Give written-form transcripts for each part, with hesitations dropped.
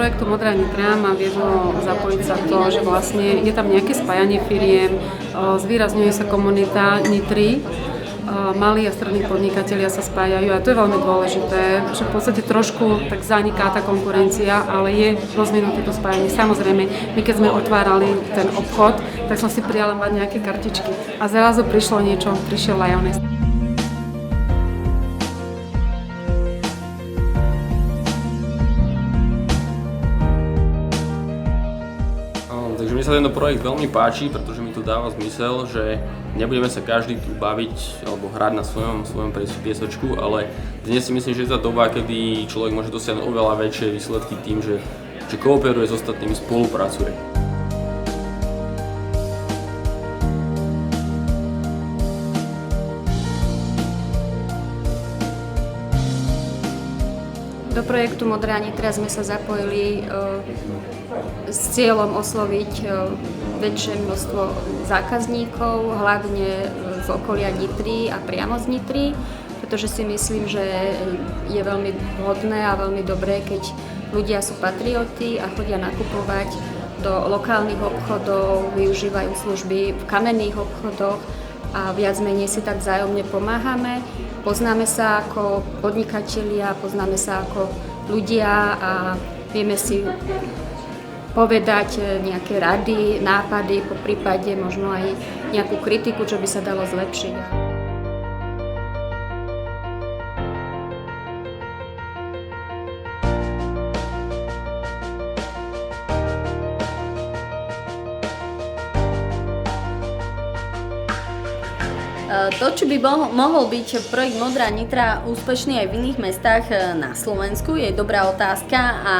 projektu Modrá Nitra ma viedlo zapojiť sa to, že vlastne je tam nejaké spájanie firiem, zvýrazňuje sa komunita Nitry, malí a strední podnikatelia sa spájajú a to je veľmi dôležité, že v podstate trošku tak zaniká tá konkurencia, ale je rozvinuté to spájanie. Samozrejme, my keď sme otvárali ten obchod, tak som si prijala mať nejaké kartičky a zrazu prišiel Lioness. Takže mi sa tento projekt veľmi páči, pretože mi to dáva zmysel, že nebudeme sa každý tu baviť alebo hrať na svojom piesočku, ale dnes si myslím, že je tá doba, kedy človek môže dosiahnuť oveľa väčšie výsledky tým, že kooperuje s ostatnými, spolupracuje. Do projektu Modrá Nitra sme sa zapojili s cieľom osloviť väčšie množstvo zákazníkov, hlavne z okolia Nitry a priamo z Nitry, pretože si myslím, že je veľmi vhodné a veľmi dobré, keď ľudia sú patrioti a chodia nakupovať do lokálnych obchodov, využívajú služby v kamenných obchodoch a viac menej si tak vzájomne pomáhame. Poznáme sa ako podnikatelia, poznáme sa ako ľudia a vieme si povedať nejaké rady, nápady, po prípade možno aj nejakú kritiku, čo by sa dalo zlepšiť. To, či by mohol byť projekt Modrá Nitra úspešný aj v iných mestách na Slovensku, je dobrá otázka a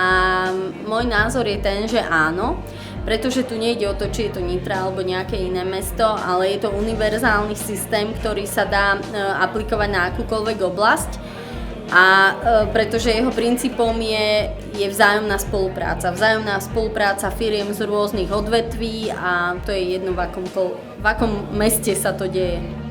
môj názor je ten, že áno, pretože tu nejde o to, či je to Nitra alebo nejaké iné mesto, ale je to univerzálny systém, ktorý sa dá aplikovať na akúkoľvek oblasť a pretože jeho princípom je vzájomná spolupráca firiem z rôznych odvetví a to je jedno v akom meste sa to deje.